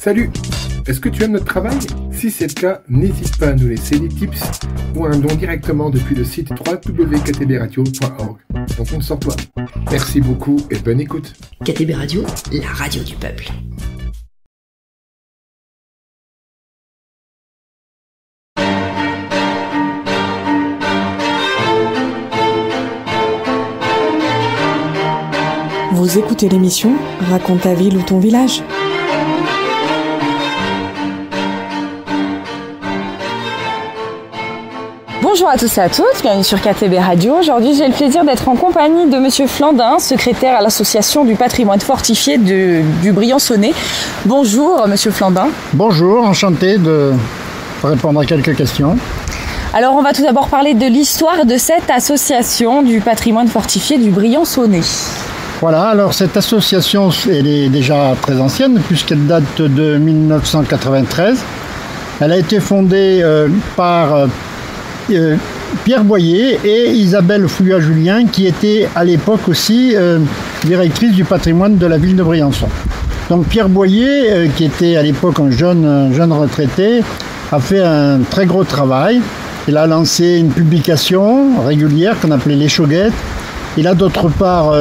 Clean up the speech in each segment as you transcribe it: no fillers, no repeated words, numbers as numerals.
Salut! Est-ce que tu aimes notre travail? Si c'est le cas, n'hésite pas à nous laisser des tips ou un don directement depuis le site www.ktbradio.org. On compte sur toi. Merci beaucoup et bonne écoute. KTB Radio, la radio du peuple. Vous écoutez l'émission Raconte ta ville ou ton village. Bonjour à tous et à toutes, bienvenue sur KTB Radio. Aujourd'hui, j'ai le plaisir d'être en compagnie de Monsieur Flandin, secrétaire à l'association du patrimoine fortifié du Briançonnais. Bonjour Monsieur Flandin. Bonjour, enchanté de répondre à quelques questions. Alors, on va tout d'abord parler de l'histoire de cette association du patrimoine fortifié du Briançonnais. Voilà, alors cette association, elle est déjà très ancienne puisqu'elle date de 1993. Elle a été fondée par Pierre Boyer et Isabelle Fouillat-Julien qui était à l'époque aussi directrice du patrimoine de la ville de Briançon. Donc Pierre Boyer, qui était à l'époque un jeune retraité, a fait un très gros travail. Il a lancé une publication régulière qu'on appelait Les Choguettes. Il a d'autre part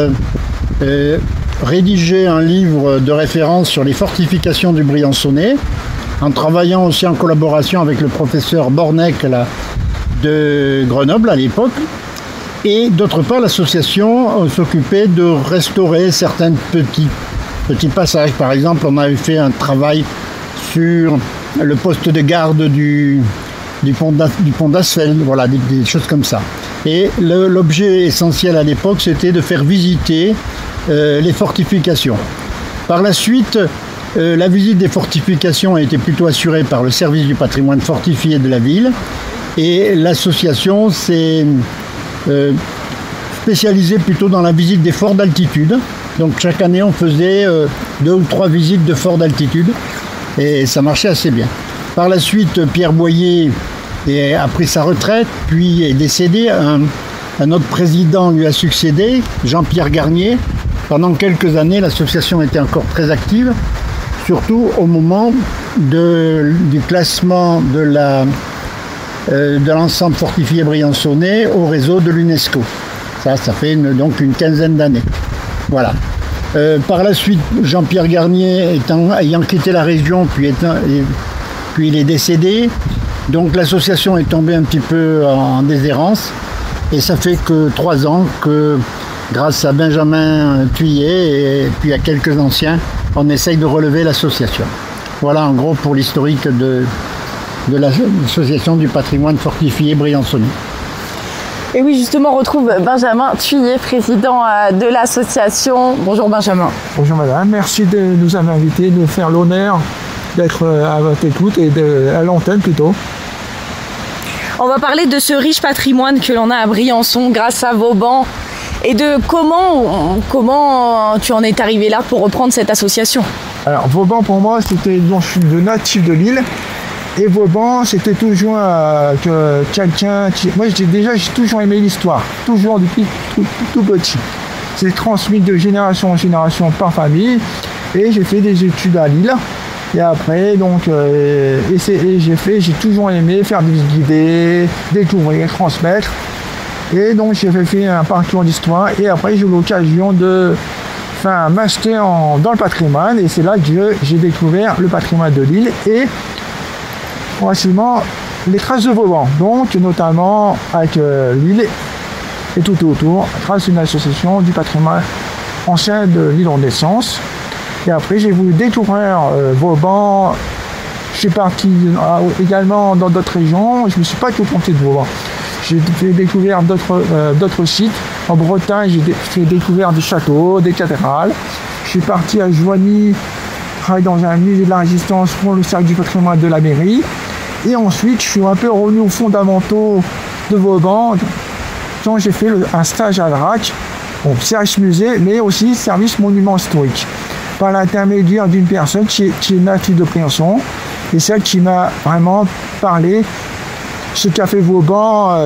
rédigé un livre de référence sur les fortifications du Briançonnais, en travaillant aussi en collaboration avec le professeur Bornec de Grenoble à l'époque. Et d'autre part, l'association s'occupait de restaurer certains petits passages. Par exemple, on avait fait un travail sur le poste de garde du pont d'Asfeld, voilà, des choses comme ça. Et l'objet essentiel à l'époque, c'était de faire visiter les fortifications. Par la suite, la visite des fortifications a été plutôt assurée par le service du patrimoine fortifié de la ville. Et l'association s'est spécialisée plutôt dans la visite des forts d'altitude. Donc chaque année, on faisait 2 ou 3 visites de forts d'altitude. Et ça marchait assez bien. Par la suite, Pierre Boyer a pris sa retraite, puis est décédé. Un autre président lui a succédé, Jean-Pierre Garnier. Pendant quelques années, l'association était encore très active, surtout au moment du classement de l'ensemble fortifié briançonnais au réseau de l'UNESCO. Ça fait donc une quinzaine d'années. Voilà. Par la suite, Jean-Pierre Garnier ayant quitté la région, puis il est décédé. Donc l'association est tombée un petit peu en déshérence. Et ça fait que 3 ans que, grâce à Benjamin Thuillet et puis à quelques anciens, on essaye de relever l'association. Voilà en gros pour l'historique de l'association du patrimoine fortifié briançonnais. Et oui, justement, on retrouve Benjamin Thuillet, président de l'association. Bonjour Benjamin. Bonjour madame, merci de nous avoir invités, de nous faire l'honneur d'être à votre écoute et à l'antenne plutôt. On va parler de ce riche patrimoine que l'on a à Briançon grâce à Vauban et de comment tu en es arrivé là pour reprendre cette association. Alors Vauban pour moi c'était, je suis de natif de Lille et Vauban c'était toujours quelqu'un qui... Moi j'ai toujours aimé l'histoire, toujours depuis tout petit. C'est transmis de génération en génération par famille et j'ai fait des études à Lille. Et après, donc, j'ai toujours aimé faire des visites guidées, découvrir, transmettre. Et donc, j'ai fait un parcours d'histoire. Et après, j'ai eu l'occasion de faire un master dans le patrimoine. Et c'est là que j'ai découvert le patrimoine de Lille et progressivement les traces de Vauban. Donc, notamment avec Lille et tout autour, grâce à une association du patrimoine ancien de l'île en naissance. Et après, j'ai voulu découvrir Vauban. Je suis parti également dans d'autres régions. Je ne me suis pas tout contenté de Vauban. J'ai fait découvrir d'autres sites. En Bretagne, j'ai fait découvrir des châteaux, des cathédrales. Je suis parti à Joigny, travailler dans un musée de la Résistance pour le cercle du patrimoine de la mairie. Et ensuite, je suis un peu revenu aux fondamentaux de Vauban. Quand j'ai fait un stage à Drac, service musée, mais aussi service monument historique, par l'intermédiaire d'une personne qui est native de Briançon et celle qui m'a vraiment parlé ce qu'a fait Vauban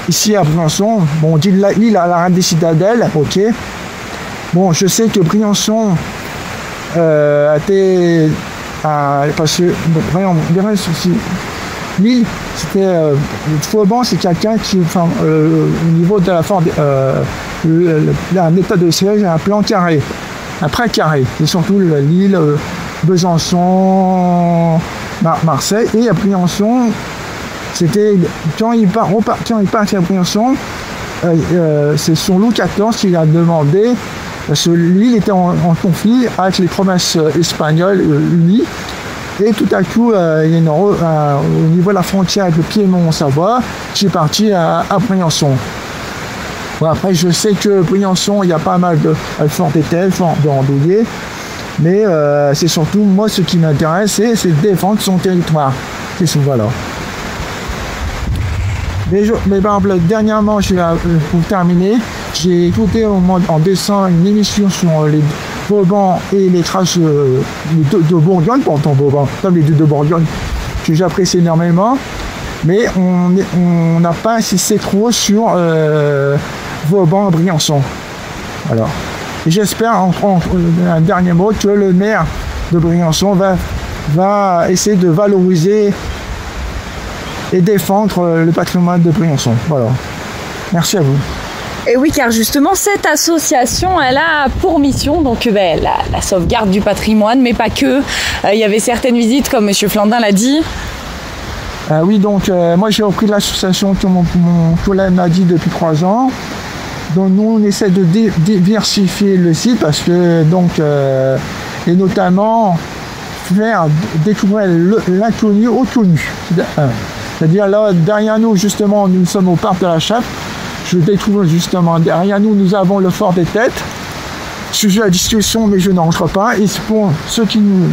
ici à Briançon. Bon, on dit l'île à la reine des citadelles, ok. Bon, je sais que Briançon a été... parce que, voyons, l'île, c'était... Vauban, c'est quelqu'un qui, au niveau de la forme... un état de siège, un plan carré, un pré carré. C'est surtout l'île, Besançon, Marseille. Et à Briançon, c'était... Quand il part à Briançon, c'est son Louis XIV qui a demandé... Parce que l'île était en conflit avec les provinces espagnoles unies. Et tout à coup, il y a au niveau de la frontière avec le Piémont-Savoie, qui est parti à Briançon. Bon, après, je sais que Briançon, il y a pas mal de forts d'étel, forts de randonnée. Mais c'est surtout, moi, ce qui m'intéresse, c'est de défendre son territoire. C'est ce voilà. Mais par exemple, dernièrement, pour terminer, j'ai écouté en décembre une émission sur les Vauban et les traces de Bourgogne, pourtant Vauban, comme les deux de Bourgogne, que j'apprécie énormément. Mais on n'a pas insisté trop sur Vauban et Briançon. Alors, j'espère, un dernier mot, que le maire de Briançon va essayer de valoriser et défendre le patrimoine de Briançon. Voilà. Merci à vous. Et oui, car justement, cette association, elle a pour mission donc, la sauvegarde du patrimoine, mais pas que. Il y avait certaines visites, comme M. Flandin l'a dit. Oui, donc moi j'ai repris l'association que mon collègue m'a dit depuis 3 ans. Donc nous, on essaie de diversifier le site parce que, et notamment, faire découvrir l'inconnu au connu. C'est-à-dire là, derrière nous, justement, nous sommes au parc de la Chape. Je découvre justement, derrière nous, nous avons le Fort des Têtes. Sujet à discussion, mais je n'entre pas. Et pour ceux qui nous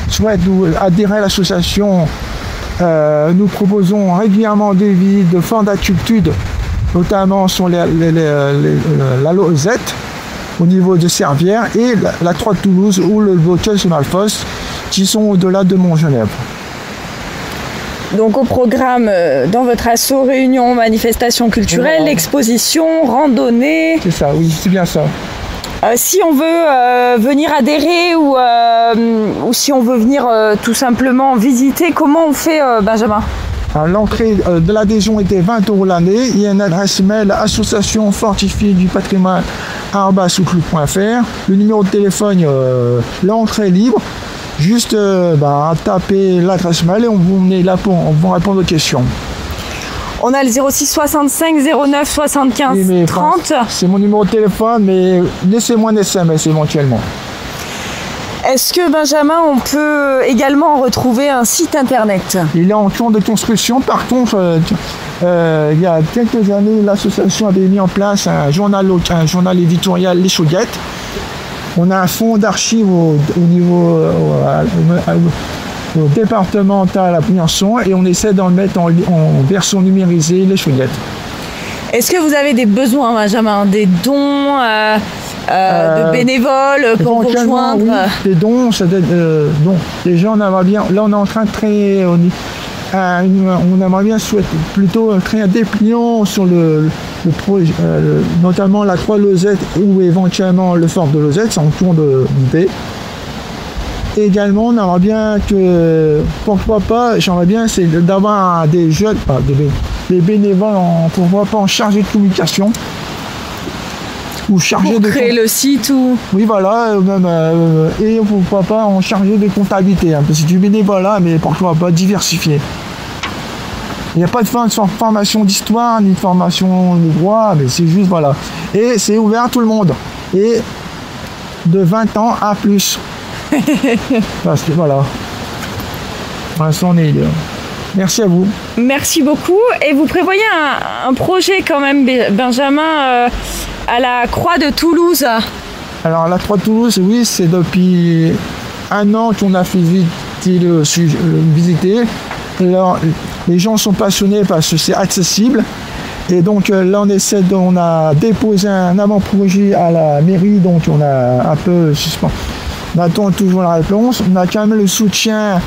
souhaitent adhérer à l'association, nous proposons régulièrement des visites de fortes altitudes, notamment sur la Lozette, au niveau de Servières, et la Croix de Toulouse, ou le Bocuse-Malfosse, qui sont au-delà de Montgenèvre. Donc au programme, dans votre asso, réunion, manifestation culturelle, voilà. Exposition, randonnée. C'est ça, oui, c'est bien ça. Si on veut venir adhérer ou si on veut venir tout simplement visiter, comment on fait, Benjamin ? L'entrée de l'adhésion était 20 € l'année. Il y a une adresse mail association fortifiée du patrimoine @souclub.fr. Le numéro de téléphone, l'entrée est libre. Juste taper l'adresse mail et on est là pour répondre aux questions. On a le 06 65 09 75 30. C'est mon numéro de téléphone, mais laissez-moi un SMS éventuellement. Est-ce que, Benjamin, on peut également retrouver un site internet ? Il est en cours de construction. Par contre, il y a quelques années, l'association avait mis en place un journal éditorial Les Chauguettes. On a un fonds d'archives au niveau au départemental à Briançon et on essaie d'en mettre en version numérisée Les Chauguettes. Est-ce que vous avez des besoins, Benjamin, des dons de bénévoles pour vous rejoindre? Oui, des dons, les gens, on aimerait bien. Là, on est en train de créer. On aimerait bien plutôt créer un dépliant sur le projet, notamment la Croix Lozette ou éventuellement le Fort de Lozette, c'est en cours d'idée. Également, on aimerait bien que, pourquoi pas, j'aimerais bien, c'est d'avoir des jeunes, des bénévoles, pourquoi pas en chargé de communication. Ou chargé pour créer le site ou... Oui, voilà, même, et pourquoi pas en chargé de comptabilité, parce que c'est du bénévolat, mais pourquoi pas diversifié. Il n'y a pas de formation d'histoire, ni de formation de droit, mais c'est juste, voilà. Et c'est ouvert à tout le monde. Et de 20 ans à plus. Parce que, voilà. Pour l'instant, on est là. Merci à vous. Merci beaucoup. Et vous prévoyez un projet quand même, Benjamin, à la Croix de Toulouse? Alors, la Croix de Toulouse, oui, c'est depuis 1 an qu'on a fait visiter. Alors, les gens sont passionnés parce que c'est accessible. Et donc là, on a déposé un avant-projet à la mairie, donc on a un peu suspens. On attend toujours la réponse. On a quand même le soutien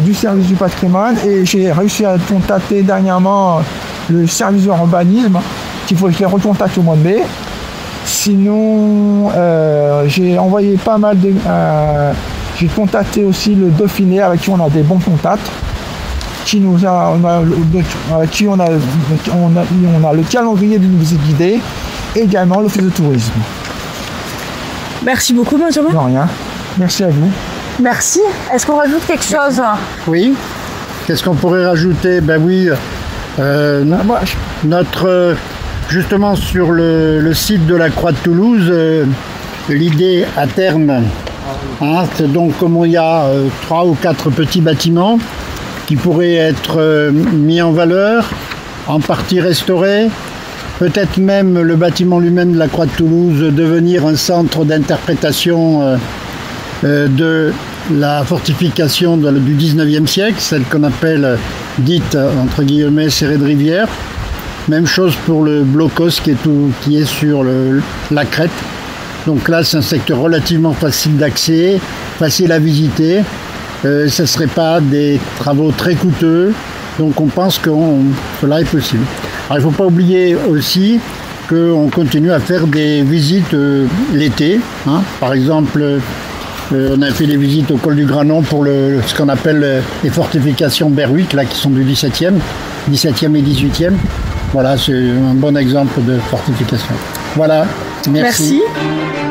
du service du patrimoine et j'ai réussi à contacter dernièrement le service de l'urbanisme qu'il faut que je les recontacte au mois de mai. Sinon, j'ai envoyé pas mal de... j'ai contacté aussi le Dauphiné avec qui on a des bons contacts. Avec qui on a le calendrier d'une visite guidée, et également l'office de tourisme. Merci beaucoup, Benjamin. Non, rien. Merci à vous. Merci. Est-ce qu'on rajoute quelque chose? Oui. Qu'est-ce qu'on pourrait rajouter? Ben oui, justement sur le site de la Croix de Toulouse, l'idée à terme, c'est donc comme il y a 3 ou 4 petits bâtiments qui pourraient être mis en valeur, en partie restaurés, peut-être même le bâtiment lui-même de la Croix de Toulouse devenir un centre d'interprétation de la fortification du 19e siècle, celle qu'on appelle dite entre guillemets serrée de rivière. Même chose pour le blocos qui est sur la crête. Donc là, c'est un secteur relativement facile d'accès, facile à visiter. Ce ne serait pas des travaux très coûteux. Donc on pense que cela est possible. Alors il ne faut pas oublier aussi qu'on continue à faire des visites l'été. Par exemple, on a fait des visites au col du Granon pour ce qu'on appelle les fortifications Berwick, là, qui sont du 17e et 18e. Voilà, c'est un bon exemple de fortification. Voilà, merci. Merci.